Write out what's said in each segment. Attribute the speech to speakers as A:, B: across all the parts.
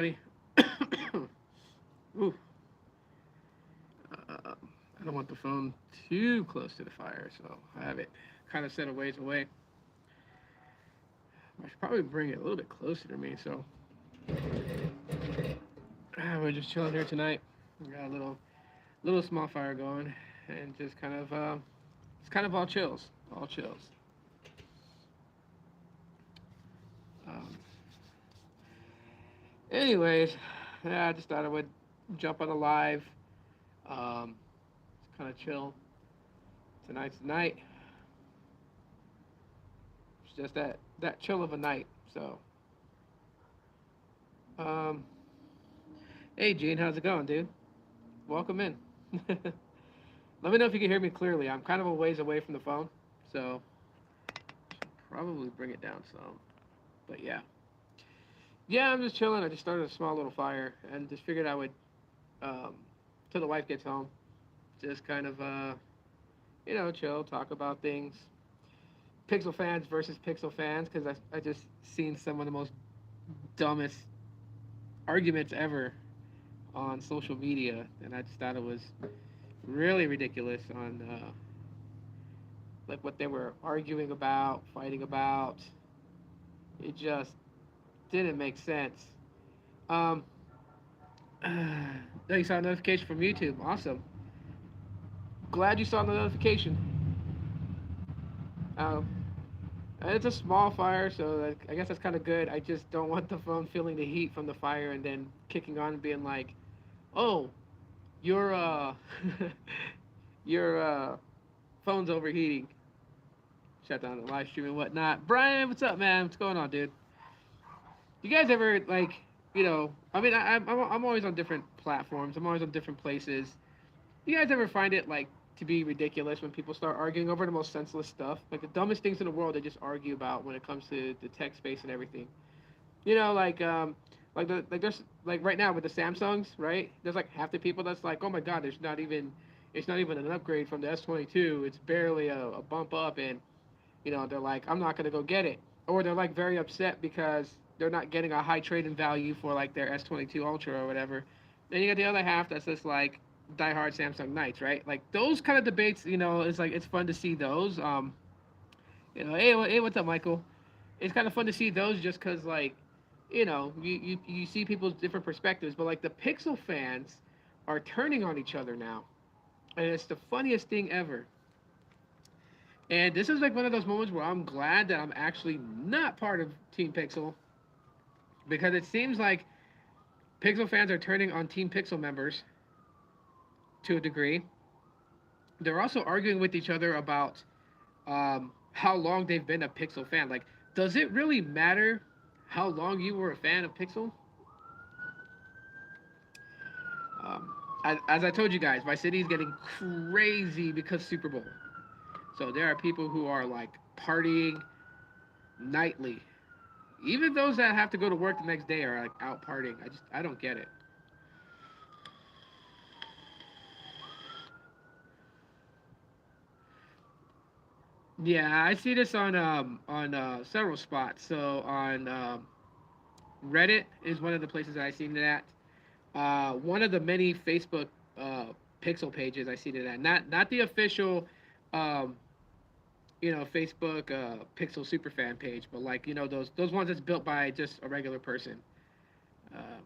A: Ooh, I don't want the phone too close to the fire, so I have it kind of set a ways away. I should probably bring it a little bit closer to me. So we're just chilling here tonight. We got a little small fire going, and just kind of it's kind of all chills, all chills. Um, anyways, yeah, I just thought I would jump on a live. It's kind of chill. Tonight's the night. It's just that chill of a night. So, um, hey Gene, how's it going, dude? Welcome in. Let me know if you can hear me clearly. I'm kind of a ways away from the phone, so probably bring it down some. But yeah, I'm just chilling. I just started a small little fire and just figured I would, um, till the wife gets home, just kind of chill, talk about things. Pixel fans versus Pixel fans, because I just seen some of the most dumbest arguments ever on social media, and I just thought it was really ridiculous on like what they were arguing about, fighting about. It just didn't make sense. Um, you saw a notification from YouTube. Awesome. Glad you saw the notification. Um, it's a small fire, so I guess that's kind of good. I just don't want the phone feeling the heat from the fire and then kicking on and being like, "Oh, your your phone's overheating." Shut down the live stream and whatnot. Brian, what's up, man? What's going on, dude? You guys ever like, I mean, I'm always on different platforms. I'm always on different places. You guys ever find it like to be ridiculous when people start arguing over the most senseless stuff, like the dumbest things in the world? They just argue about when it comes to the tech space and everything. You know, like there's like right now with the Samsungs, right? There's like half the people that's like, oh my god, it's not even an upgrade from the S22. It's barely a bump up, and they're like, I'm not gonna go get it, or they're like very upset because they're not getting a high trade-in value for like their S22 Ultra or whatever. Then you got the other half that's just like diehard Samsung Knights, right? Like those kind of debates, it's like it's fun to see those. Hey, what's up, Michael? It's kind of fun to see those just because like, you see people's different perspectives, but like the Pixel fans are turning on each other now, and it's the funniest thing ever. And this is like one of those moments where I'm glad that I'm actually not part of Team Pixel, because it seems like Pixel fans are turning on Team Pixel members to a degree. They're also arguing with each other about how long they've been a Pixel fan. Like, does it really matter how long you were a fan of Pixel? Um, as I told you guys, my city is getting crazy because Super Bowl. So there are people who are like partying nightly. Even those that have to go to work the next day are like out partying. I don't get it. Yeah, I see this on several spots. So on Reddit is one of the places that I seen it at. One of the many Facebook uh, Pixel pages I seen it at. Not the official um, Facebook Pixel Superfan page, but like those ones that's built by just a regular person. Uh,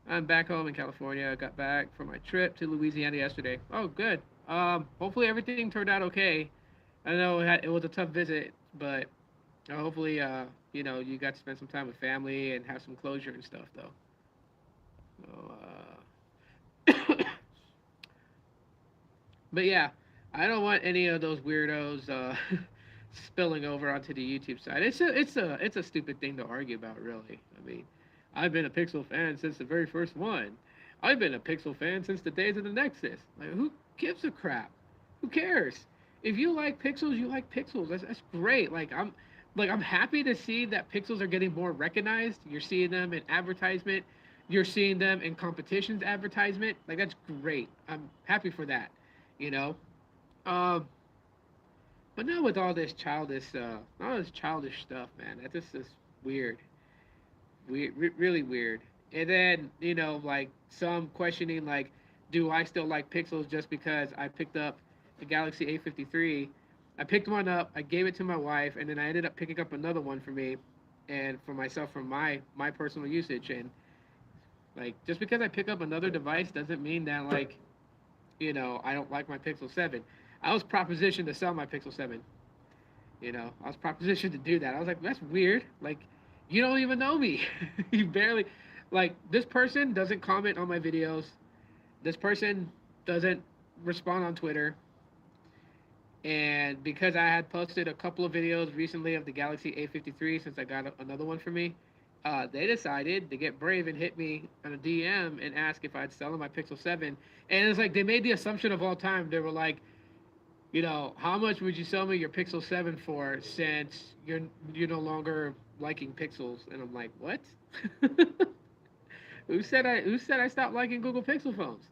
A: I'm back home in California. I got back from my trip to Louisiana yesterday. Oh, good. Hopefully everything turned out okay. I know it was a tough visit, but hopefully, you got to spend some time with family and have some closure and stuff, though. So, but yeah, I don't want any of those weirdos spilling over onto the YouTube side. It's a stupid thing to argue about, really. I mean, I've been a Pixel fan since the very first one. I've been a Pixel fan since the days of the Nexus. Like, who gives a crap? Who cares? If you like Pixels, you like Pixels. That's great. I'm happy to see that Pixels are getting more recognized. You're seeing them in advertisement. You're seeing them in competitions advertisement. Like that's great. I'm happy for that. You know. Um, but not with all this childish stuff, man. That just is weird. Weird, really weird. And then, like some questioning, like, do I still like Pixels just because I picked up the Galaxy A53? I picked one up, I gave it to my wife, and then I ended up picking up another one for me and for myself for my personal usage. And like, just because I pick up another device doesn't mean that, like, I don't like my Pixel 7. I was propositioned to sell my Pixel 7. I was propositioned to do that. I was like, that's weird. Like, you don't even know me. You barely, like, this person doesn't comment on my videos. This person doesn't respond on Twitter. And because I had posted a couple of videos recently of the Galaxy A53 since I got another one for me, they decided to get brave and hit me on a DM and ask if I'd sell them my Pixel 7. And it's like they made the assumption of all time. They were like, how much would you sell me your Pixel 7 for since you're no longer liking Pixels? And I'm like, what? Who said I stopped liking Google Pixel phones?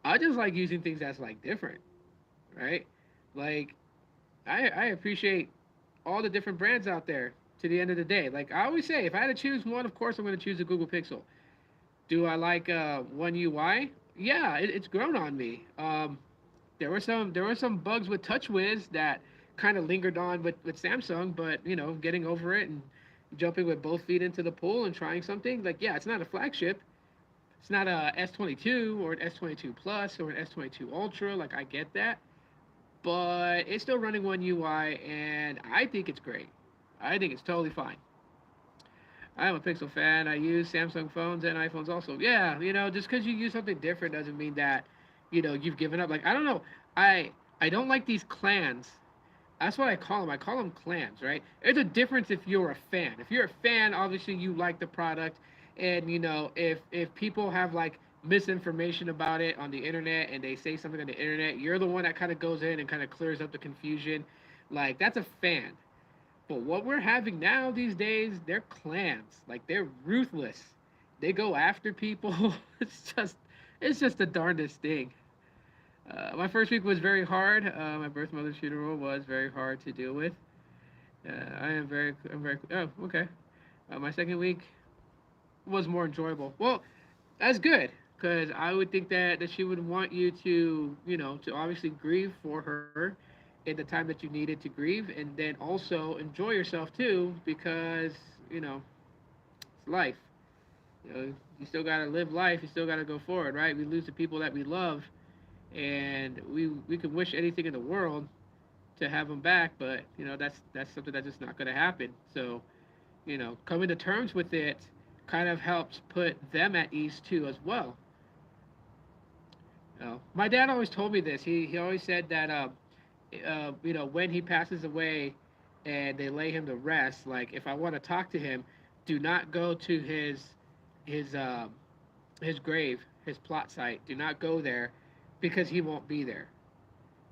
A: I just like using things that's like different, right? Like I appreciate all the different brands out there to the end of the day. Like I always say, if I had to choose one, of course I'm going to choose a Google Pixel. Do I like One UI? Yeah, it's grown on me. There were some bugs with TouchWiz that kind of lingered on with Samsung, but getting over it and jumping with both feet into the pool and trying something like, yeah, it's not a flagship. It's not a S22 or an S22 Plus or an S22 Ultra. Like I get that, but it's still running One UI, and I think it's great. I think it's totally fine. I am a Pixel fan. I use Samsung phones and iPhones also. Yeah, just because you use something different doesn't mean that, you've given up. Like I don't know. I don't like these clans. That's what I call them. I call them clans, right? There's a difference if you're a fan. If you're a fan, obviously you like the product, and if people have like misinformation about it on the internet and they say something on the internet, you're the one that kind of goes in and kind of clears up the confusion. Like that's a fan. But what we're having now these days, they're clans. Like they're ruthless. They go after people. It's just the darndest thing. My first week was very hard. My birth mother's funeral was very hard to deal with. I'm very. Oh, okay. My second week was more enjoyable. Well, that's good because I would think that she would want you to, to obviously grieve for her in the time that you needed to grieve, and then also enjoy yourself too because you know it's life. You still gotta live life. You still gotta go forward, right? We lose the people that we love, and we can wish anything in the world to have them back, but that's something that's just not gonna happen. So coming to terms with it kind of helps put them at ease too as well. My dad always told me this. He always said that when he passes away and they lay him to rest, like if I want to talk to him, do not go to his his grave, his plot site. Do not go there because he won't be there.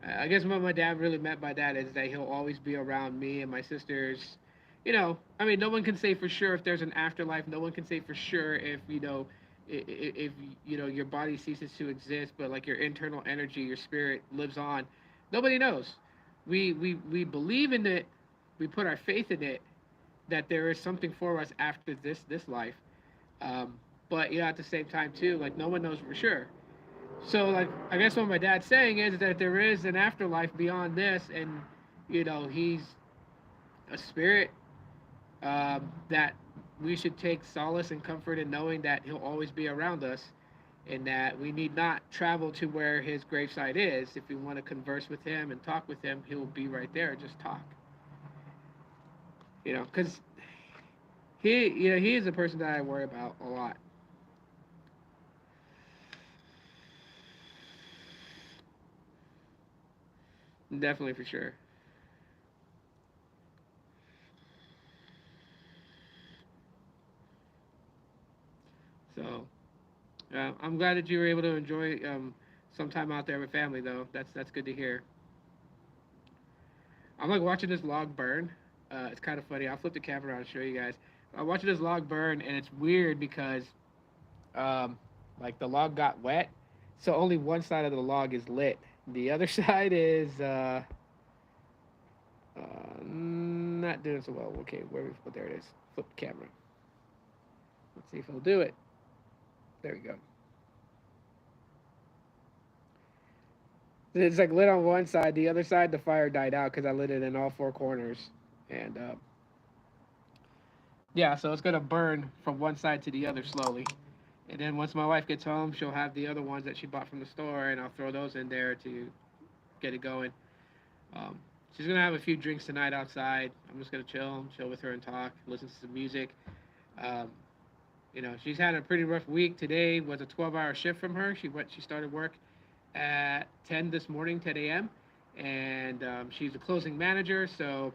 A: I guess what my dad really meant by that is that he'll always be around me and my sisters. I mean, no one can say for sure if there's an afterlife. No one can say for sure if if your body ceases to exist, but like your internal energy, your spirit lives on. Nobody knows. We believe in it. We put our faith in it that there is something for us after this life. Um, but at the same time too, like no one knows for sure. So like I guess what my dad's saying is that there is an afterlife beyond this, and he's a spirit that we should take solace and comfort in knowing that he'll always be around us, and that we need not travel to where his gravesite is. If we want to converse with him and talk with him, he'll be right there. Just talk. Because he is a person that I worry about a lot. Definitely for sure. So I'm glad that you were able to enjoy some time out there with family, though. That's good to hear. I'm like watching this log burn. It's kind of funny. I'll flip the camera around and show you guys. I'm watching this log burn, and it's weird because um, like the log got wet, so only one side of the log is lit. The other side is not doing so well. Okay, where we? Oh, there it is. Flip the camera. Let's see if it'll do it. There we go. It's like lit on one side. The other side, the fire died out because I lit it in all four corners. And yeah, so it's gonna burn from one side to the other slowly. And then once my wife gets home, she'll have the other ones that she bought from the store, and I'll throw those in there to get it going. Um, she's gonna have a few drinks tonight outside. I'm just gonna chill with her and talk, listen to some music. Um, she's had a pretty rough week. Today was a 12-hour shift from her. She started work at 10 this morning, 10 a.m. And she's a closing manager, so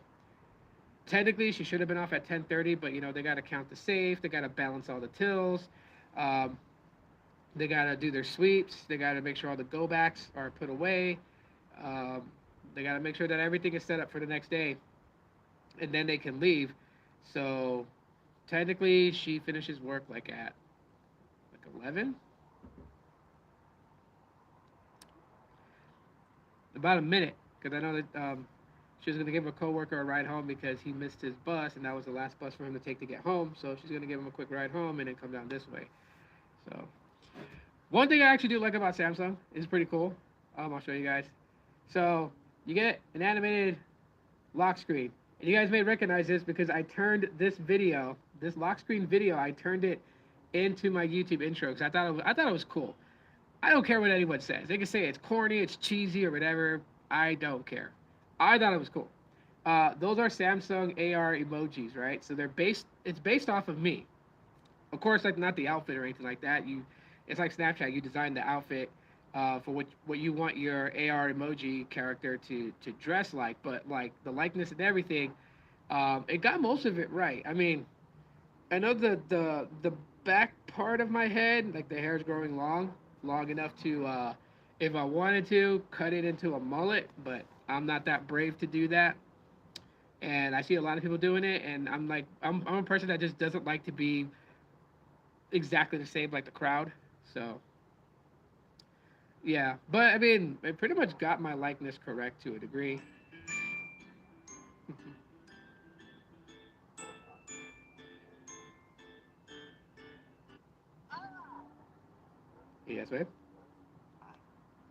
A: technically she should have been off at 10:30. But they got to count the safe, they got to balance all the tills, um, they got to do their sweeps, they got to make sure all the go backs are put away. Um, they got to make sure that everything is set up for the next day, and then they can leave. So technically, she finishes work like at 11, about a minute, because I know that she was gonna give a coworker a ride home because he missed his bus, and that was the last bus for him to take to get home. So she's gonna give him a quick ride home and then come down this way. So one thing I actually do like about Samsung is pretty cool. I'll show you guys. So you get an animated lock screen, and you guys may recognize this because I turned this lock screen video, I turned it into my YouTube intro because I thought it was cool. I don't care what anyone says. They can say it's corny, it's cheesy, or whatever. I don't care. I thought it was cool. Those are Samsung AR emojis, right? So it's based off of me. Of course, like not the outfit or anything like that. It's like Snapchat. You design the outfit for what you want your AR emoji character to dress like, but like the likeness and everything, it got most of it right. I mean, I know the back part of my head, like the hair's growing long enough to, if I wanted to, cut it into a mullet, but I'm not that brave to do that. And I see a lot of people doing it, and I'm like, I'm a person that just doesn't like to be exactly the same like the crowd. So yeah, but I mean, it pretty much got my likeness correct to a degree. Yes, babe.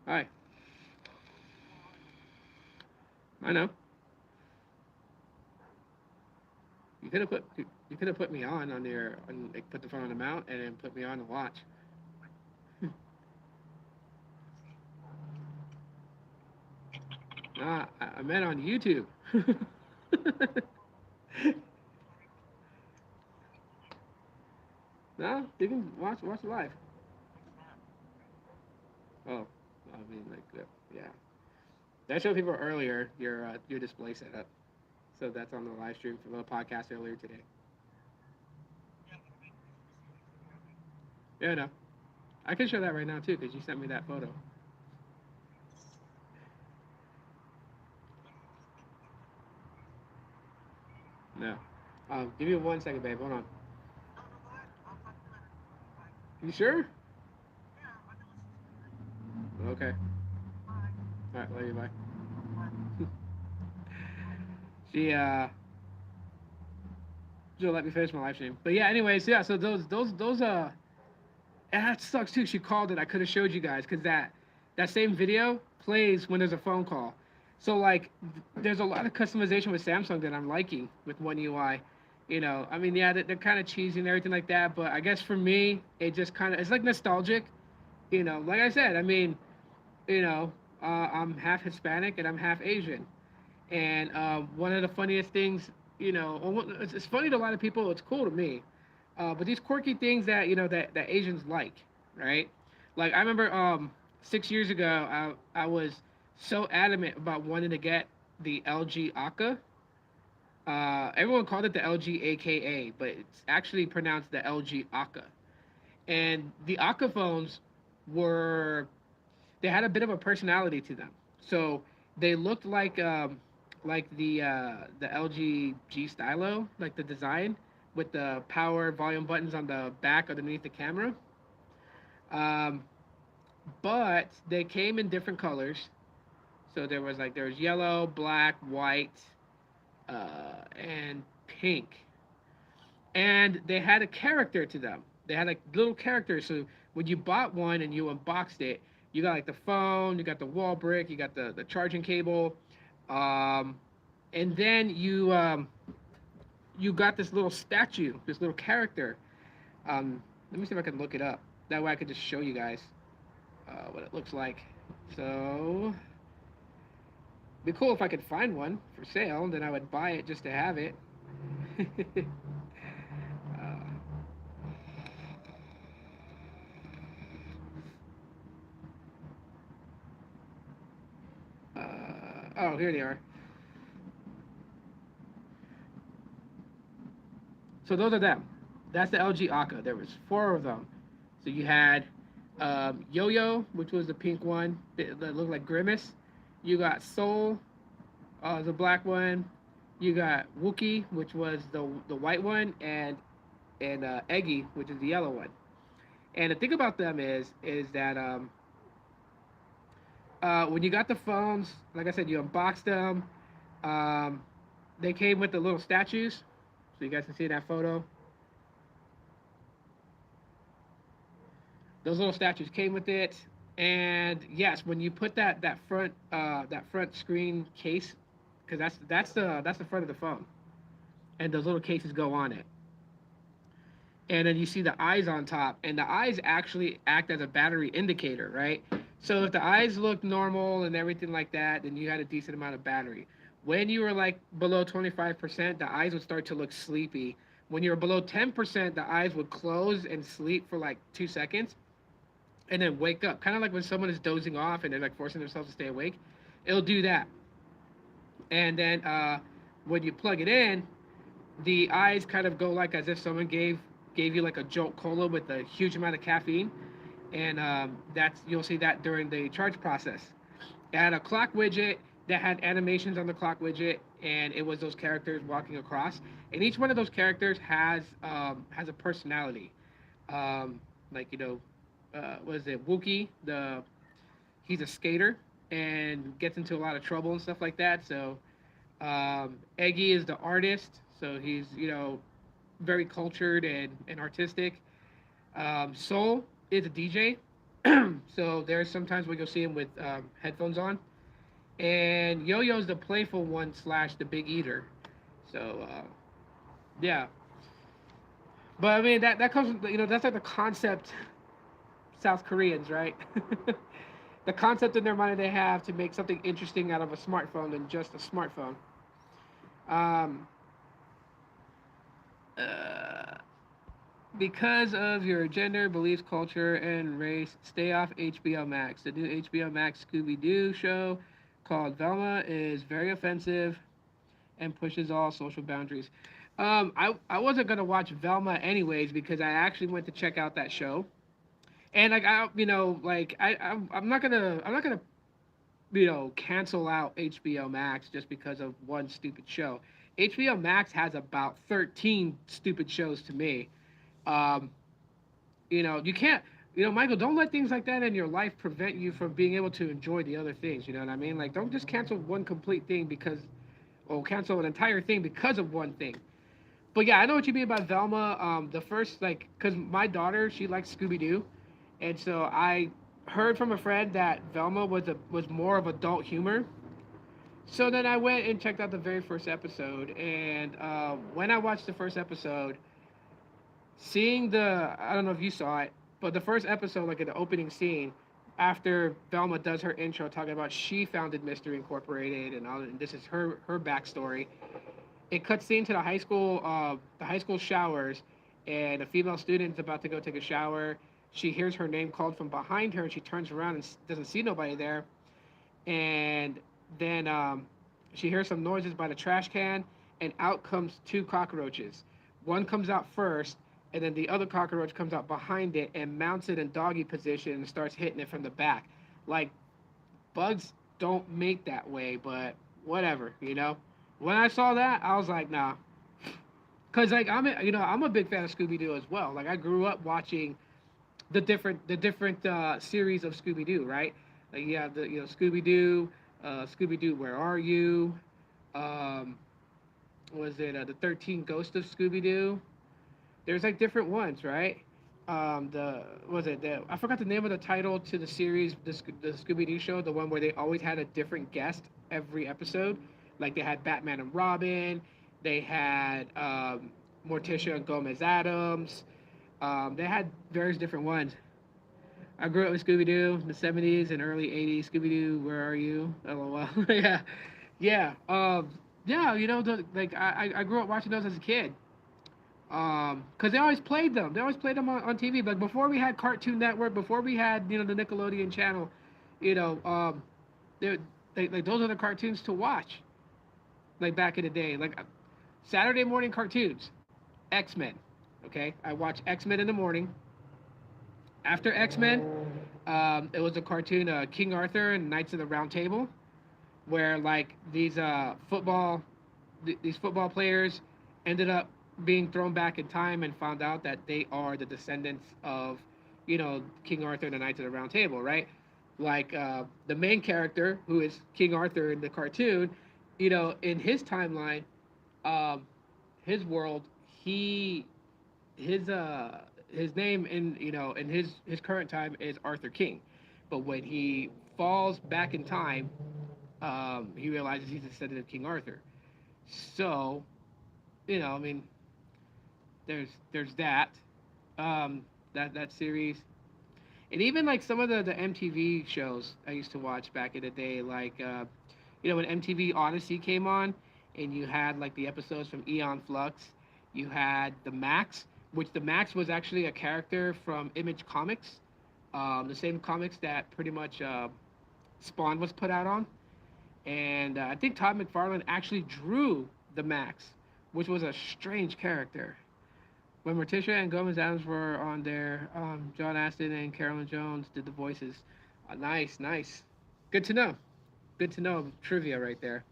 A: Hi. I know. You could have put me on like put the phone on the mount and then put me on the watch. Nah, I meant on YouTube. No, you can watch it live. Oh, I mean like yeah. That showed people earlier your display setup. So that's on the live stream for the podcast earlier today. Yeah, no, I can show that right now too because you sent me that photo. No, give me 1 second, babe. Hold on. You sure? Okay. All right, love you. Bye. She she'll let me finish my live stream. But yeah, anyways, yeah. So those and that sucks too. She called it. I could have showed you guys because that same video plays when there's a phone call. So like, there's a lot of customization with Samsung that I'm liking with One UI. I mean, yeah, they're kind of cheesy and everything like that. But I guess for me, it just kind of it's like nostalgic. Like I said, I mean, I'm half Hispanic and I'm half Asian. And one of the funniest things, it's funny to a lot of people. It's cool to me. But these quirky things that that Asians like, right? Like I remember 6 years ago, I was so adamant about wanting to get the LG Aka. Everyone called it the LG AKA, but it's actually pronounced the LG Aka. And the Aka phones were they had a bit of a personality to them. So they looked like the LG G Stylo, like the design with the power volume buttons on the back underneath the camera. Um, but they came in different colors. So there was yellow, black, white, and pink, and they had a character to them. They had like little characters. So when you bought one and you unboxed it, you got like the phone, you got the wall brick, you got the charging cable, um, and then you got this little statue, this little character. Let me see if I can look it up. That way I could just show you guys what it looks like. So it'd be cool if I could find one for sale. Then I would buy it just to have it. Oh, here they are. So those are them. That's the LG Aka. There was four of them. So you had Yo-Yo, which was the pink one that looked like Grimace. You got Soul, the black one. You got Wookie, which was the white one, and Eggy, which is the yellow one. And the thing about them is that when you got the phones, like I said, you unboxed them. Um, they came with the little statues, so you guys can see that photo. Those little statues came with it, and yes, when you put that front screen case, because that's the front of the phone, and those little cases go on it, and then you see the eyes on top, and the eyes actually act as a battery indicator, right? So if the eyes look normal and everything like that, then you had a decent amount of battery. When you were like below 25%, the eyes would start to look sleepy. When you were below 10%, the eyes would close and sleep for like 2 seconds and then wake up. Kind of like when someone is dozing off and they're like forcing themselves to stay awake. It'll do that. And then when you plug it in, the eyes kind of go like as if someone gave you like a Jolt Cola with a huge amount of caffeine, and that's you'll see that during the charge process. It had a clock widget that had animations on the clock widget, and it was those characters walking across. And each one of those characters has a personality. Like what is it? Wookie, the he's a skater and gets into a lot of trouble and stuff like that. So Eggy is the artist, so he's very cultured and artistic. Soul is a DJ, so there's sometimes we go see him with headphones on. And Yo-Yo's the playful one slash the big eater. So yeah, but I mean that comes that's like the concept South Koreans, right? The concept in their mind they have to make something interesting out of a smartphone than just a smartphone. Um, uh, because of your gender, beliefs, culture, and race, stay off HBO Max. The new HBO Max Scooby Doo show called Velma is very offensive and pushes all social boundaries. I wasn't gonna watch Velma anyways because I actually went to check out that show, and like I'm not gonna cancel out HBO Max just because of one stupid show. HBO Max has about 13 stupid shows to me. Um, you can't, Michael, don't let things like that in your life prevent you from being able to enjoy the other things. You know what I mean? Like, don't just cancel one complete thing or cancel an entire thing because of one thing. But yeah, I know what you mean about Velma. The first, like, because my daughter, she likes Scooby Doo. And so I heard from a friend that Velma was more of adult humor. So then I went and checked out the very first episode, and when I watched the first episode, seeing I don't know if you saw it, but the first episode, like in the opening scene, after Velma does her intro talking about she founded Mystery Incorporated and all, and this is her backstory. It cuts scene to the high school showers, and a female student is about to go take a shower. She hears her name called from behind her, and she turns around and doesn't see nobody there. And then she hears some noises by the trash can, and out comes two cockroaches. One comes out first, and then the other cockroach comes out behind it and mounts it in doggy position and starts hitting it from the back. Like, bugs don't make that way, but whatever, When I saw that, I was like, nah. Cause like I'm a big fan of Scooby Doo as well. Like I grew up watching the different series of Scooby Doo, right? Like you have the Scooby Doo, Where Are You? Um, was it the 13 Ghosts of Scooby Doo? There's like different ones, right? the was it the I forgot the name of the title to the series, the Scooby Doo show, the one where they always had a different guest every episode. Like they had Batman and Robin, they had Morticia and Gomez Adams. They had various different ones. I grew up with Scooby Doo in the '70s and early '80s. Scooby Doo, where are you? LOL. Yeah, yeah, yeah. Like I grew up watching those as a kid. Because they always played them. They always played them on TV. Like before we had Cartoon Network, before we had the Nickelodeon channel, you know, they, like those are the cartoons to watch. Like back in the day, like Saturday morning cartoons, X Men. Okay, I watch X Men in the morning. After X Men, it was a cartoon, King Arthur and Knights of the Round Table, where like these football players ended up being thrown back in time and found out that they are the descendants of, King Arthur and the Knights of the Round Table, right? Like the main character, who is King Arthur in the cartoon, in his timeline, um, his world, he his name in his current time is Arthur King, but when he falls back in time, he realizes he's a descendant of King Arthur. So, I mean, there's that, that series, and even like some of the MTV shows I used to watch back in the day, like when MTV Odyssey came on, and you had like the episodes from Eon Flux, you had the Max, which the Max was actually a character from Image Comics, the same comics that pretty much Spawn was put out on, and I think Todd McFarlane actually drew the Max, which was a strange character. When Morticia and Gomez Adams were on there, John Aston and Carolyn Jones did the voices. Nice, nice. Good to know. Good to know trivia right there.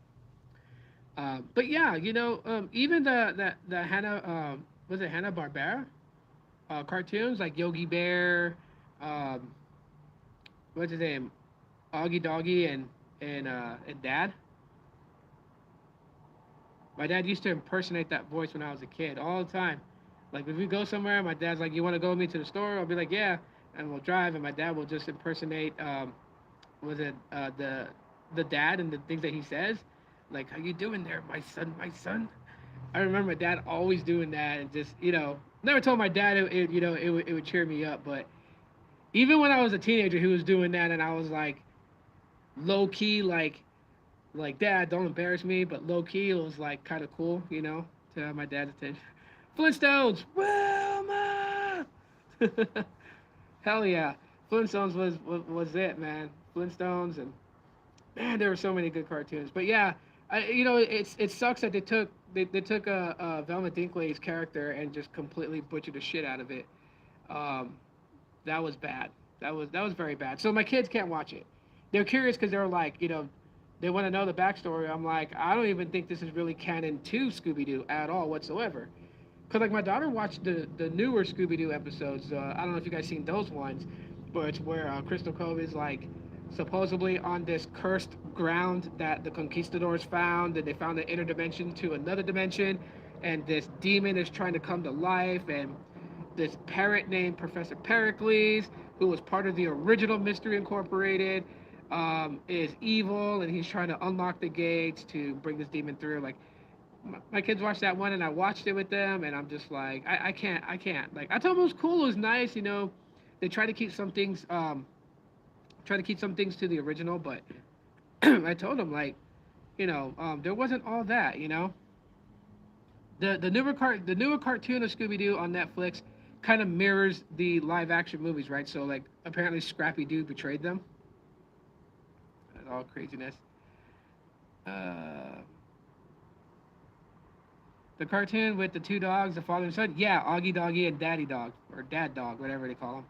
A: But yeah, even the Hanna was it Hanna Barbera cartoons like Yogi Bear, um, what's his name, Augie Doggy and Dad. My dad used to impersonate that voice when I was a kid all the time. Like if we go somewhere, my dad's like, "You want to go with me to the store?" I'll be like, "Yeah," and we'll drive, and my dad will just impersonate. Was it the dad and the things that he says, like, "How you doing there, my son, my son?" I remember my dad always doing that, and just never told my dad it would cheer me up, but even when I was a teenager, he was doing that, and I was like low key like Dad, don't embarrass me, but low key it was like kind of cool, to have my dad's attention. Flintstones, Wilma. Hell yeah, Flintstones was it, man. Flintstones, and man, there were so many good cartoons. But yeah, it sucks that they took Velma Dinkley's character and just completely butchered the shit out of it. Um, that was bad. That was very bad. So my kids can't watch it. They're curious because they're like, they want to know the backstory. I'm like, I don't even think this is really canon to Scooby Doo at all whatsoever. Cause like my daughter watched the newer Scooby Doo episodes. I don't know if you guys seen those ones, but it's where Crystal Cove is like supposedly on this cursed ground that the conquistadors found, and they found an interdimension to another dimension, and this demon is trying to come to life, and this parrot named Professor Pericles, who was part of the original Mystery Incorporated, is evil, and he's trying to unlock the gates to bring this demon through. Like my kids watched that one, and I watched it with them, and I'm just like, I can't. Like I told them it was cool, it was nice. They try to keep some things, to the original, but I told them like, there wasn't all that. The newer cartoon of Scooby Doo on Netflix kind of mirrors the live action movies, right? So like apparently Scrappy Doo betrayed them. That's all craziness. Uh, the cartoon with the two dogs, the father and son. Yeah, Augie Doggy and Daddy Dog, or Dad Dog, whatever they call them.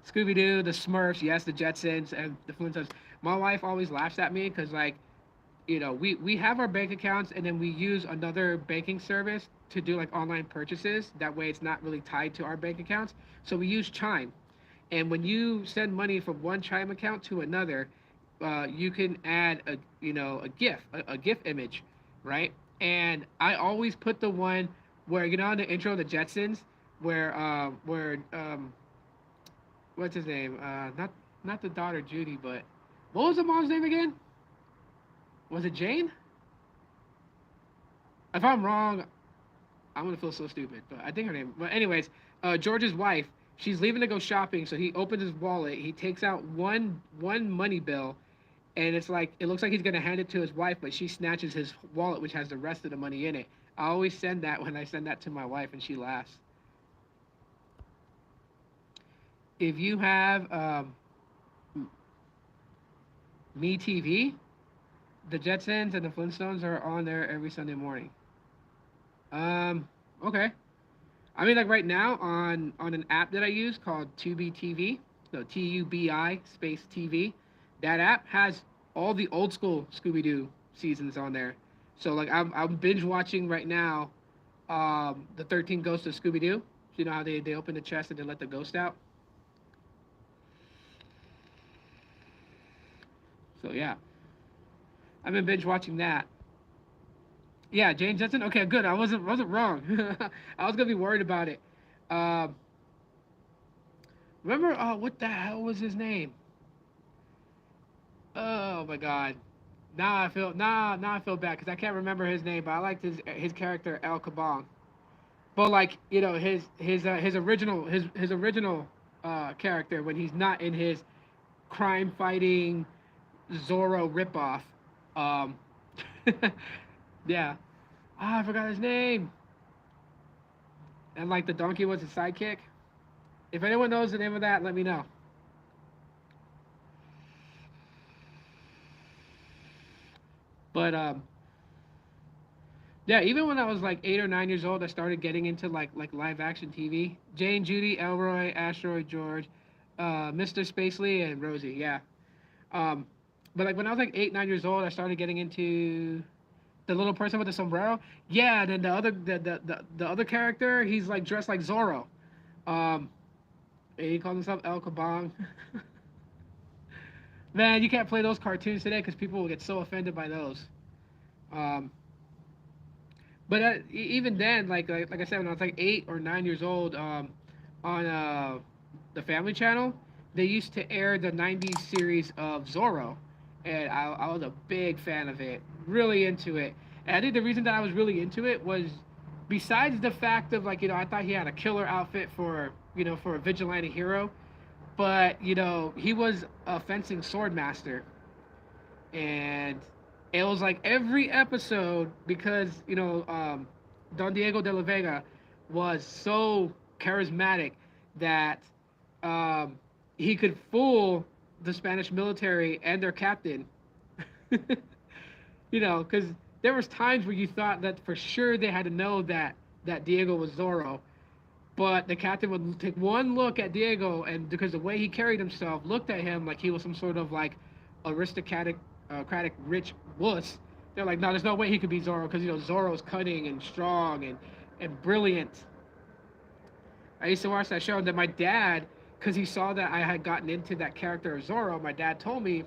A: Scooby Doo, the Smurfs, yes, the Jetsons, and the Flintstones. My wife always laughs at me because like we have our bank accounts, and then we use another banking service to do like online purchases. That way it's not really tied to our bank accounts. So we use Chime. And when you send money from one Chime account to another, you can add a GIF, a GIF image, right? And I always put the one where on the intro of the Jetsons, where what's his name? Not the daughter Judy, but what was the mom's name again? Was it Jane? If I'm wrong, I'm gonna feel so stupid. But I think her name. But anyways, George's wife. She's leaving to go shopping, so he opens his wallet. He takes out one money bill, and it's like it looks like he's gonna hand it to his wife, but she snatches his wallet, which has the rest of the money in it. I always send that when I send that to my wife, and she laughs. If you have Me TV, the Jetsons and the Flintstones are on there every Sunday morning. Okay. I mean, like right now on an app that I use called Tubi TV, so TUBI space TV. That app has all the old school Scooby Doo seasons on there. So like I'm binge watching right now, the 13 Ghosts of Scooby Doo. You know how they open the chest and they let the ghost out. So yeah, I've been binge watching that. Yeah, James Jetson. Okay, good. I wasn't wrong. I was gonna be worried about it. Um, Remember? What the hell was his name? Oh my God. Now I feel bad because I can't remember his name, but I liked his character El Kabong. But like his original character when he's not in his crime fighting Zorro ripoff. Um, yeah. I forgot his name. And like the donkey was his sidekick. If anyone knows the name of that, let me know. But yeah, even when I was like 8 or 9 years old, I started getting into like live action TV. Jane, Judy, Elroy, Asteroid George, Mr. Spacely, and Rosie. Yeah. Um, but like when I was like 8, 9 years old, I started getting into the little person with the sombrero. Yeah. Then the other character, he's like dressed like Zorro. Um, he calls himself El Kabong. Man, you can't play those cartoons today because people will get so offended by those. Um, but even then, like I said, when I was like 8 or 9 years old, on the Family Channel, they used to air the '90s series of Zorro, and I was a big fan of it, really into it. And I think the reason that I was really into it was, besides the fact of like I thought he had a killer outfit for for a vigilante hero, but he was a fencing sword master, and it was like every episode because Don Diego de la Vega was so charismatic that um, he could fool the Spanish military and their captain. Because there was times where you thought that for sure they had to know that Diego was Zorro, but the captain would take one look at Diego, and because the way he carried himself, looked at him like he was some sort of like aristocratic rich wuss. They're like, no, there's no way he could be Zorro because Zorro's cunning and strong and brilliant. I used to watch that show, and then my dad, because he saw that I had gotten into that character of Zorro, my dad told me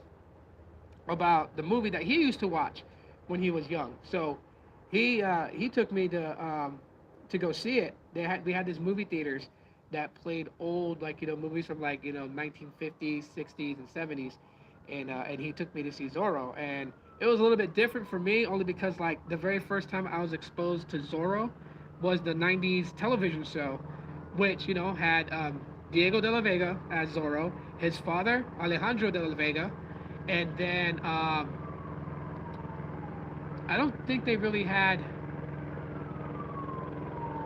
A: about the movie that he used to watch when he was young. So he took me to go see it. They had these movie theaters that played old movies from 1950s, 60s, and 70s, and he took me to see Zorro, and it was a little bit different for me only because like the very first time I was exposed to Zorro was the '90s television show, which had Diego de la Vega as Zorro, his father Alejandro de la Vega, and then I don't think they really had.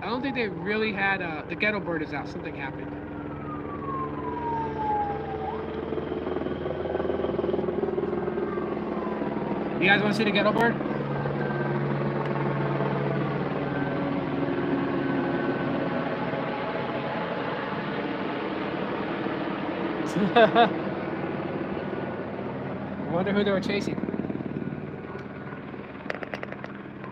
A: I don't think they really had the Ghetto Bird is out. Something happened. You guys want to see the Ghetto Bird? I wonder who they were chasing.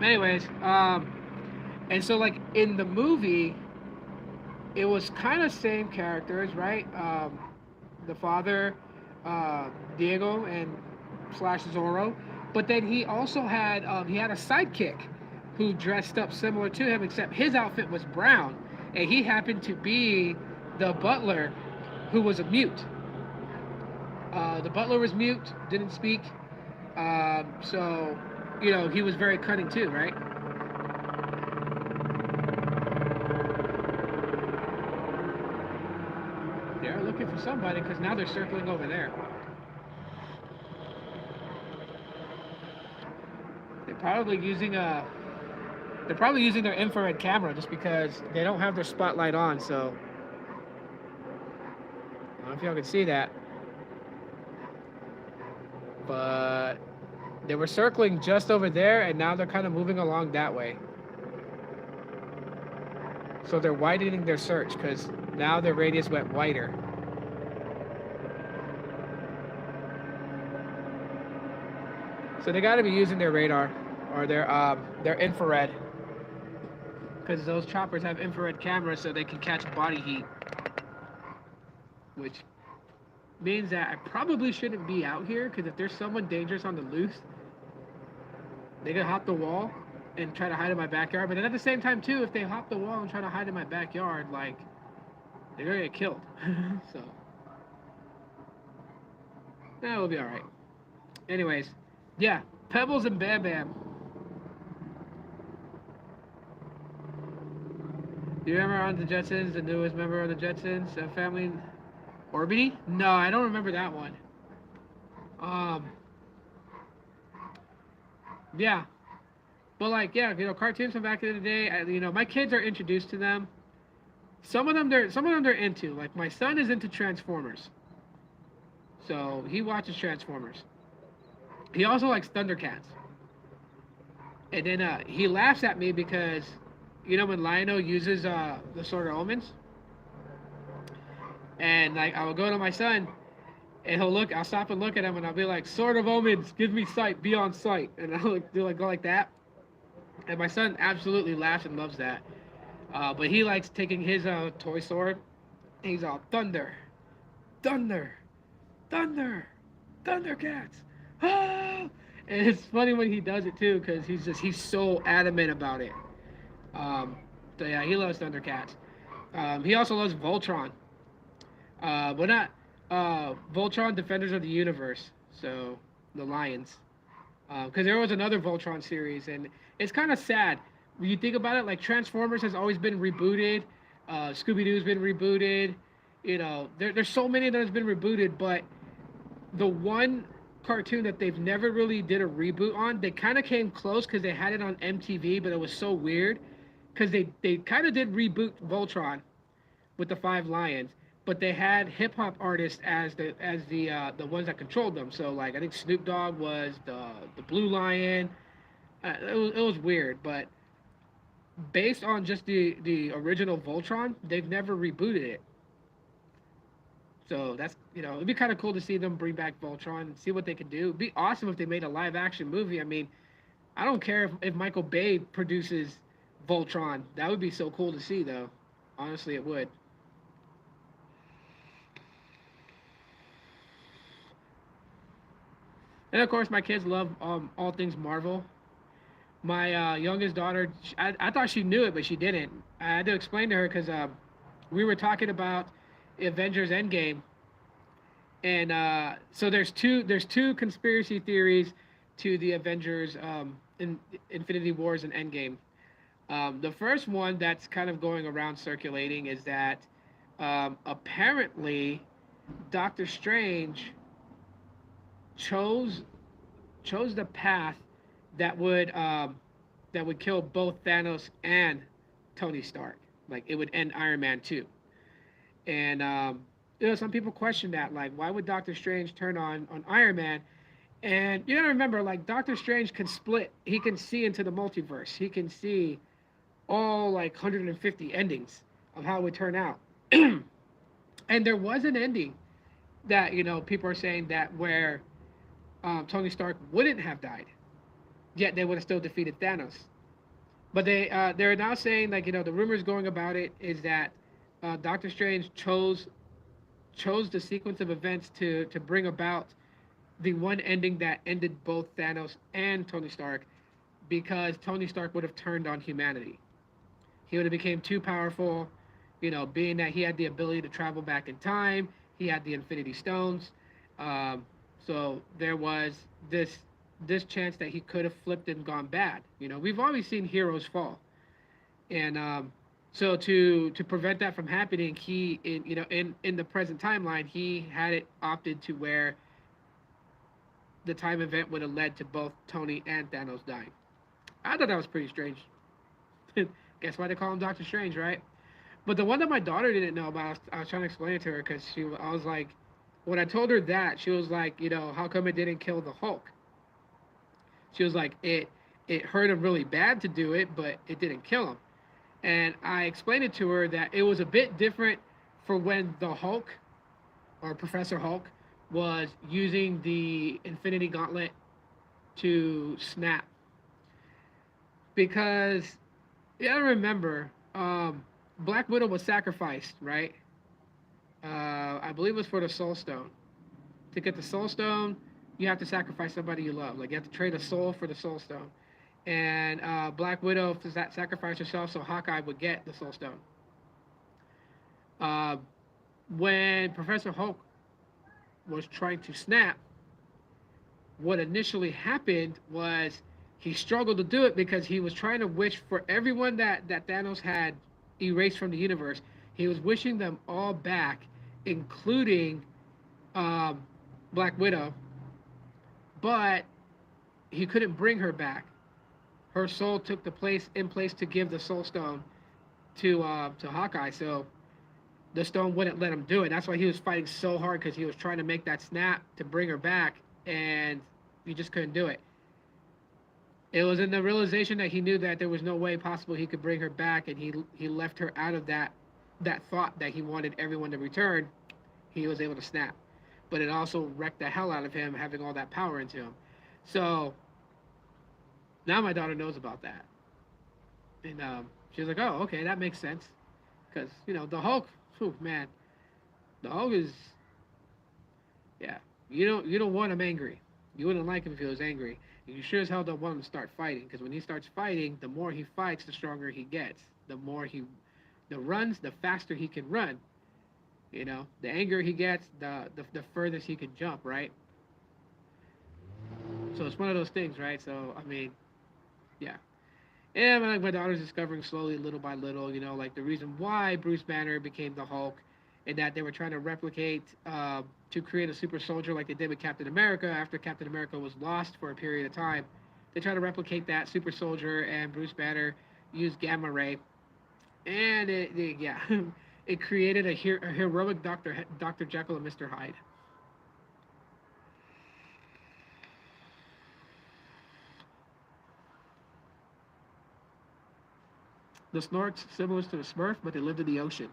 A: Anyways, and so like in the movie, it was kind of same characters, right? The father, Diego, and slash Zorro, but then he had a sidekick who dressed up similar to him, except his outfit was brown, and he happened to be the butler who was a mute. The butler was mute, didn't speak. So, he was very cunning too, right? They're looking for somebody because now they're circling over there. They're probably using a. They're probably using their infrared camera just because they don't have their spotlight on. So, I don't know if y'all can see that, but they were circling just over there, and now they're kind of moving along that way. So they're widening their search because now their radius went wider. So they got to be using their radar or their infrared, because those choppers have infrared cameras so they can catch body heat, which means that I probably shouldn't be out here, because if there's someone dangerous on the loose, they could hop the wall and try to hide in my backyard. But then at the same time too, if they hop the wall and try to hide in my backyard, like, they're gonna get killed. So we'll be all right. Anyways, yeah, Pebbles and Bam Bam. Do you remember on the Jetsons, the newest member of the Jetsons family, Orbity? No, I don't remember that one. Yeah, but like, yeah, cartoons from back in the day. My kids are introduced to them. Some of them they're into. Like, my son is into Transformers, so he watches Transformers. He also likes Thundercats. And then he laughs at me because, when Lion-O uses the Sword of Omens, and like, I will go to my son, and I'll stop and look at him, and I'll be like, "Sword of Omens, give me sight, be on sight," and I'll go like that. And my son absolutely laughs and loves that. But he likes taking his toy sword, and he's all thunder, thunder, thunder, Thundercats. Ah! And it's funny when he does it too, because he's so adamant about it. So yeah, he loves Thundercats. He also loves Voltron, but not Voltron Defenders of the Universe. So the Lions, because there was another Voltron series, and it's kind of sad when you think about it. Like, Transformers has always been rebooted, Scooby Doo's been rebooted. There's so many that has been rebooted, but the one cartoon that they've never really did a reboot on, they kind of came close because they had it on MTV, but it was so weird because they kind of did reboot Voltron with the Five Lions, but they had hip hop artists as the ones that controlled them. So, like, I think Snoop Dogg was the Blue Lion. It was weird, but based on just the original Voltron, they've never rebooted it. So that's, it'd be kind of cool to see them bring back Voltron and see what they could do. It'd be awesome if they made a live action movie. I mean, I don't care if Michael Bay produces Voltron. That would be so cool to see, though. Honestly, it would. And of course, my kids love all things Marvel. My youngest daughter, I thought she knew it, but she didn't. I had to explain to her because we were talking about Avengers Endgame, and so there's two conspiracy theories to the Avengers in Infinity Wars and Endgame. The first one that's kind of going around circulating is that apparently Doctor Strange chose the path that would kill both Thanos and Tony Stark. Like, it would end Iron Man 2. And some people question that, like, why would Doctor Strange turn on Iron Man? And you gotta remember, like, Doctor Strange can split. He can see into the multiverse. He can see all, like, 150 endings of how it would turn out. And there was an ending that, people are saying that where Tony Stark wouldn't have died, yet they would have still defeated Thanos. But they're now saying, like, the rumors going about it is that Doctor Strange chose the sequence of events to bring about the one ending that ended both Thanos and Tony Stark, because Tony Stark would have turned on humanity. He would have became too powerful. being that he had the ability to travel back in time, he had the Infinity Stones. Um, so there was this this chance that he could have flipped and gone bad. We've always seen heroes fall, and so to prevent that from happening, he in the present timeline, he had it opted to where the time event would have led to both Tony and Thanos dying. I thought that was pretty strange. Guess why they call him Doctor Strange, right? But the one that my daughter didn't know about, I was trying to explain it to her because I was like, when I told her that, she was like, how come it didn't kill the Hulk? She was like, it hurt him really bad to do it, but it didn't kill him. And I explained it to her that it was a bit different for when the Hulk or Professor Hulk was using the Infinity Gauntlet to snap. Because you gotta remember, Black Widow was sacrificed, right? I believe it was for the Soul Stone. To get the Soul Stone, you have to sacrifice somebody you love. Like you have to trade a soul for the Soul Stone. And Black Widow sacrificed herself so Hawkeye would get the Soul Stone. Uh, when Professor Hulk was trying to snap, what initially happened was he struggled to do it because he was trying to wish for everyone that Thanos had erased from the universe. He was wishing them all back, including um, Black Widow, but he couldn't bring her back. Her soul took the place to give the Soul Stone to Hawkeye. So the stone wouldn't let him do it. That's why he was fighting so hard because he was trying to make that snap to bring her back, and he just couldn't do it. It was in the realization that he knew that there was no way possible he could bring her back, and he left her out of that thought that he wanted everyone to return. He was able to snap, but it also wrecked the hell out of him having all that power into him. So now my daughter knows about that, and she was like, "Oh, okay, that makes sense." Because the Hulk, whew, man, the Hulk is, yeah. You don't want him angry. You wouldn't like him if he was angry. You sure as hell don't want him to start fighting, because when he starts fighting, the more he fights, the stronger he gets. The runs, the faster he can run. The angrier he gets, the furthest he can jump, right? So it's one of those things, right? So I mean, yeah. And like my daughter's discovering slowly, little by little, like the reason why Bruce Banner became the Hulk, and that they were trying to replicate to create a super soldier like they did with Captain America after Captain America was lost for a period of time. They tried to replicate that super soldier, and Bruce Banner used gamma ray, and yeah, it created a heroic Doctor Jekyll and Mister Hyde. The Snorks similar to the Smurf, but they lived in the ocean.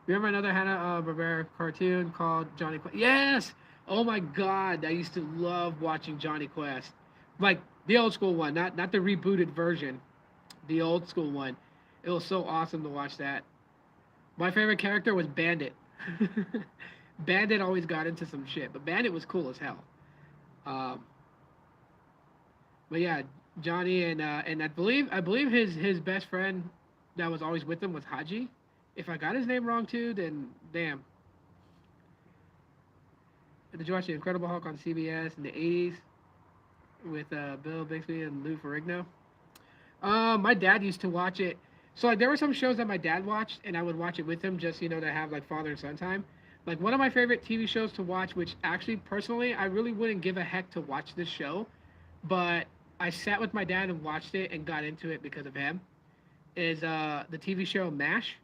A: Remember another Hanna-Barbera cartoon called Johnny Quest? Yes! Oh my god, I used to love watching Johnny Quest. Like the old school one, not the rebooted version. The old school one. It was so awesome to watch that. My favorite character was Bandit. Bandit always got into some shit, but Bandit was cool as hell. Um, but yeah, Johnny and I believe his best friend that was always with him was Haji. If I got his name wrong too, then damn. Did you watch the Incredible Hulk on CBS in the '80s with Bill Bixby and Lou Ferrigno? My dad used to watch it. So like there were some shows that my dad watched, and I would watch it with him, just to have like father and son time. Like one of my favorite TV shows to watch, which actually personally I really wouldn't give a heck to watch this show, but I sat with my dad and watched it and got into it because of him. Is the TV show MASH?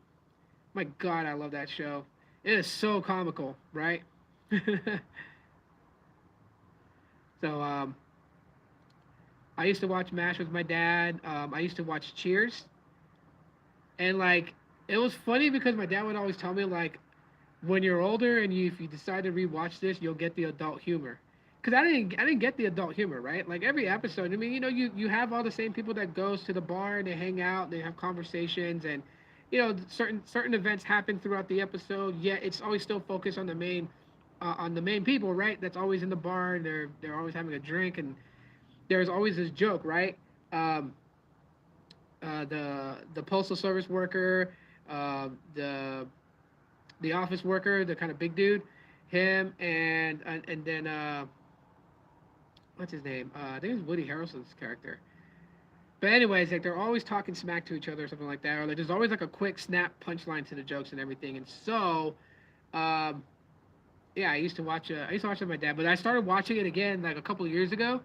A: My God, I love that show. It is so comical, right? So I used to watch MASH with my dad. I used to watch Cheers, and like it was funny because my dad would always tell me like, when you're older and if you decide to rewatch this, you'll get the adult humor. Because I didn't get the adult humor, right? Like every episode, I mean, you have all the same people that goes to the bar and they hang out, they have conversations, and certain events happen throughout the episode. Yet it's always still focused on the main people, right? That's always in the bar, and they're always having a drink, and there's always this joke, right? Um, the postal service worker, the office worker, the kind of big dude, him and then what's his name? I think it was Woody Harrelson's character. But anyways, like they're always talking smack to each other or something like that, or like there's always like a quick snap punchline to the jokes and everything. And so, um, yeah, I used to watch it with my dad, but I started watching it again like a couple of years ago,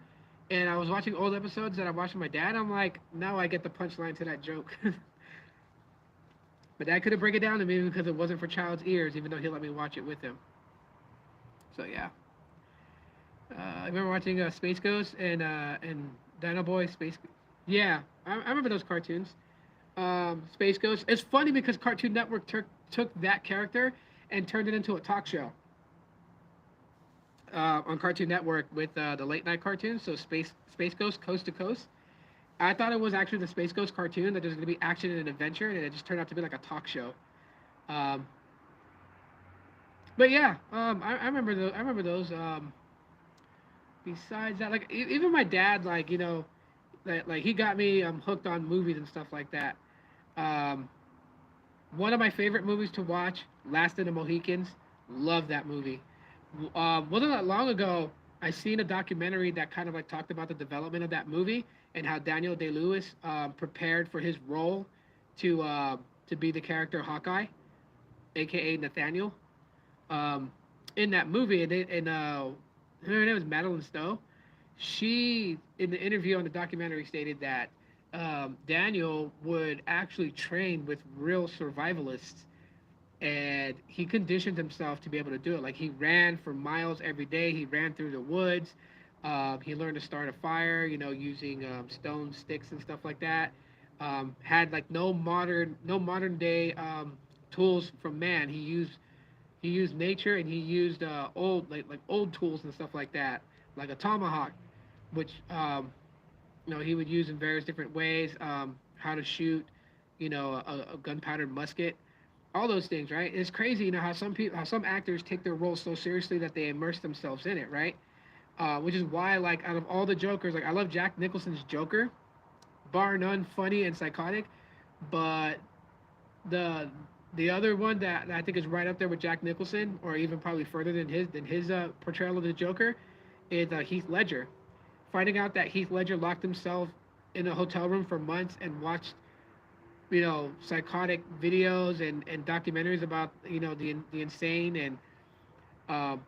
A: and I was watching old episodes that I watched with my dad. I'm like, now I get the punchline to that joke. But dad couldn't break it down to me because it wasn't for child's ears, even though he let me watch it with him. So yeah, I remember watching Space Ghost and Dino Boy Space. Yeah, I remember those cartoons. Space Ghost. It's funny because Cartoon Network took that character and turned it into a talk show on Cartoon Network with the late night cartoons. So Space Ghost Coast to Coast. I thought it was actually the Space Ghost cartoon that there's going to be action and adventure, and it just turned out to be like a talk show. Um, but yeah, I remember those. I remember those. Besides that, like even my dad, like like he got me hooked on movies and stuff like that. Um, One of my favorite movies to watch, Last of the Mohicans. Love that movie. Wasn't that long ago, I seen a documentary that kind of like talked about the development of that movie and how Daniel Day Lewis prepared for his role to be the character Hawkeye, aka Nathaniel. Um, in that movie, her name was Madeline Stowe. She, in the interview on the documentary, stated that Daniel would actually train with real survivalists, and he conditioned himself to be able to do it. Like he ran for miles every day. He ran through the woods. He learned to start a fire, using stone sticks and stuff like that. Had like no modern day tools from man. He used nature, and he used old like old tools and stuff like that, like a tomahawk, which he would use in various different ways. How to shoot, a gunpowder musket, all those things, right? It's crazy, how some actors take their roles so seriously that they immerse themselves in it, right? Which is why, like, out of all the Jokers, like, I love Jack Nicholson's Joker, bar none, funny and psychotic. But the the other one that I think is right up there with Jack Nicholson, or even probably further than his portrayal of the Joker, is Heath Ledger. Finding out that Heath Ledger locked himself in a hotel room for months and watched psychotic videos and documentaries about the insane, and uh,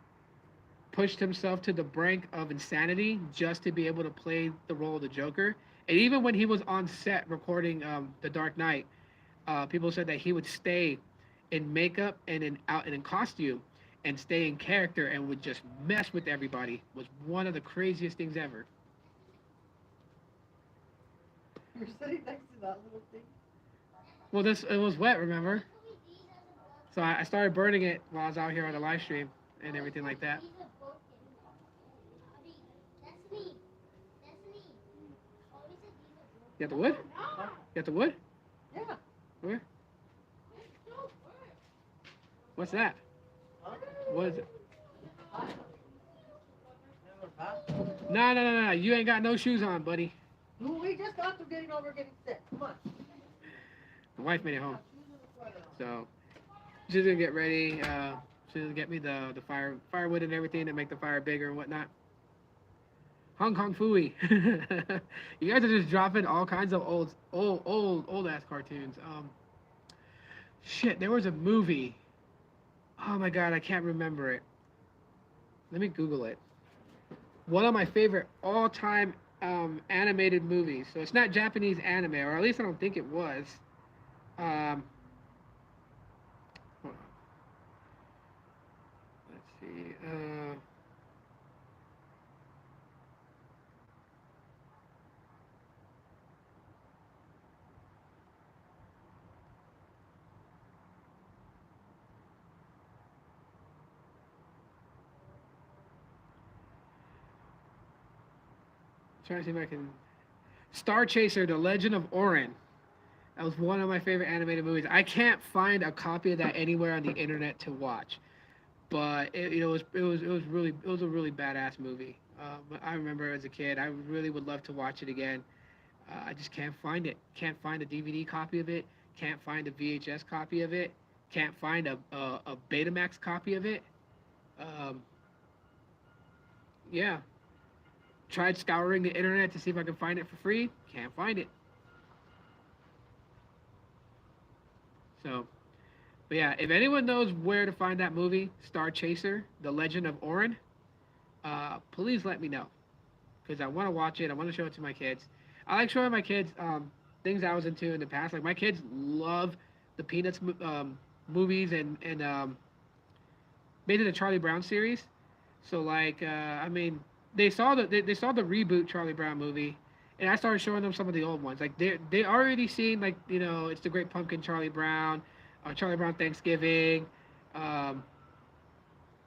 A: pushed himself to the brink of insanity just to be able to play the role of the Joker. And even when he was on set recording The Dark Knight, people said that he would stay in makeup and in costume and stay in character and would just mess with everybody. Was one of the craziest things ever.
B: You're sitting next to that little thing.
A: Well, this it was wet, remember? So I started burning it while I was out here on the live stream and everything like that. You got the wood?
B: Huh?
A: You got the wood?
B: Yeah.
A: Where? What's that?
B: Huh?
A: What is it?
B: Never passed.
A: No. You ain't got no shoes on, buddy.
B: We just got to getting over getting sick. Come on.
A: The wife made it home. So she's gonna get ready. She's gonna get me the firewood and everything to make the fire bigger and whatnot. Hong Kong Fooey. You guys are just dropping all kinds of old ass cartoons. Shit, there was a movie. Oh my god, I can't remember it. Let me Google it. One of my favorite all time animated movies. So it's not Japanese anime, or at least I don't think it was. Um, hold on. Let's see. Trying to see if I can. Star Chaser: The Legend of Orin. That was one of my favorite animated movies. I can't find a copy of that anywhere on the internet to watch, but it was a really badass movie. I remember as a kid, I really would love to watch it again. I just can't find it. Can't find a DVD copy of it. Can't find a VHS copy of it. Can't find a Betamax copy of it. Um, yeah. Tried scouring the internet to see if I can find it for free. Can't find it. So, but yeah, if anyone knows where to find that movie, Star Chaser: The Legend of Orin, please let me know because I want to watch it. I want to show it to my kids. I like showing my kids things I was into in the past. Like my kids love the Peanuts movies and basically the Charlie Brown series. So like, I mean, they saw the reboot Charlie Brown movie, and I started showing them some of the old ones. Like they already seen like it's the Great Pumpkin Charlie Brown, Charlie Brown Thanksgiving, um,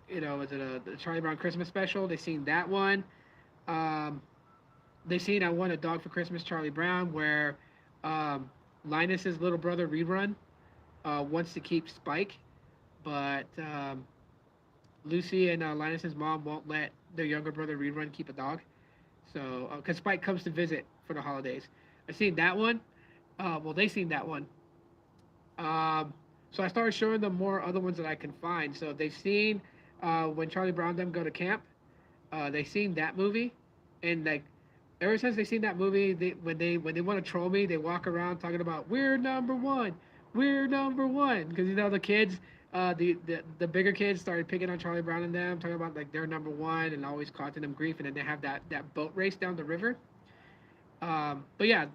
A: was it the Charlie Brown Christmas special? They seen that one. Um, they seen I Want a Dog for Christmas Charlie Brown where um, Linus's little brother rerun wants to keep Spike, but Lucy and Linus's mom won't let their younger brother rerun keep a dog. So, because Spike comes to visit for the holidays, I seen that one. Well, they seen that one. So I started showing them more other ones that I can find. So they've seen when Charlie Brown and them go to camp. They seen that movie, and like ever since they seen that movie, when they want to troll me, they walk around talking about we're number one, because the kids, the bigger kids started picking on Charlie Brown and them, talking about like they're number one and always causing them grief, and then they have that boat race down the river. But yeah,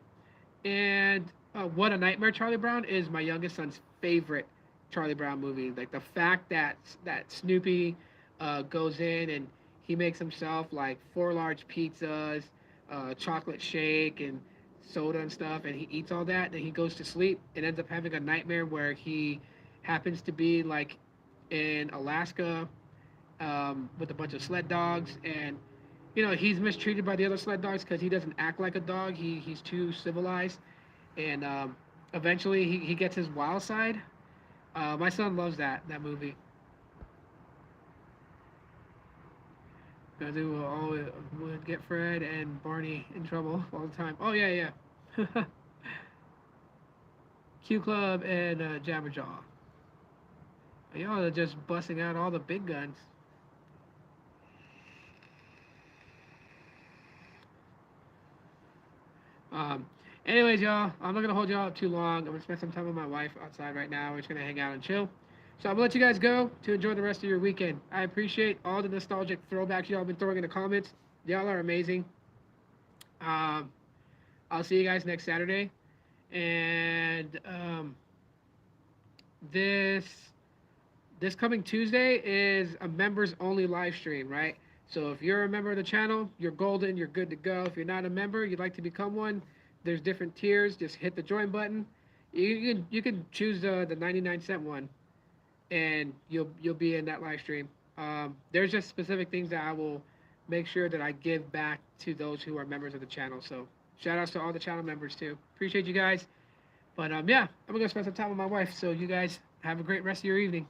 A: and What a Nightmare Charlie Brown is my youngest son's favorite Charlie Brown movie. Like the fact that Snoopy goes in and he makes himself like 4 large pizzas, chocolate shake, and soda and stuff, and he eats all that. Then he goes to sleep and ends up having a nightmare where he happens to be like in Alaska with a bunch of sled dogs, and he's mistreated by the other sled dogs because he doesn't act like a dog. He's too civilized, and eventually he gets his wild side. My son loves that movie because it will always would get Fred and Barney in trouble all the time. Oh yeah, yeah. Q Club and Jabberjaw. Y'all are just busting out all the big guns. Um, Anyways, y'all, I'm not gonna hold y'all up too long. I'm gonna spend some time with my wife outside right now. We're just gonna hang out and chill. So I'm gonna let you guys go to enjoy the rest of your weekend. I appreciate all the nostalgic throwbacks y'all been throwing in the comments. Y'all are amazing. Um, I'll see you guys next Saturday. And this this coming Tuesday is a members only live stream, right? So if you're a member of the channel, you're golden, you're good to go. If you're not a member, you'd like to become one, there's different tiers. Just hit the join button. You can choose the 99-cent one, and you'll be in that live stream. There's just specific things that I will make sure that I give back to those who are members of the channel. So shout outs to all the channel members too. Appreciate you guys. But yeah, I'm gonna spend some time with my wife. So you guys have a great rest of your evening.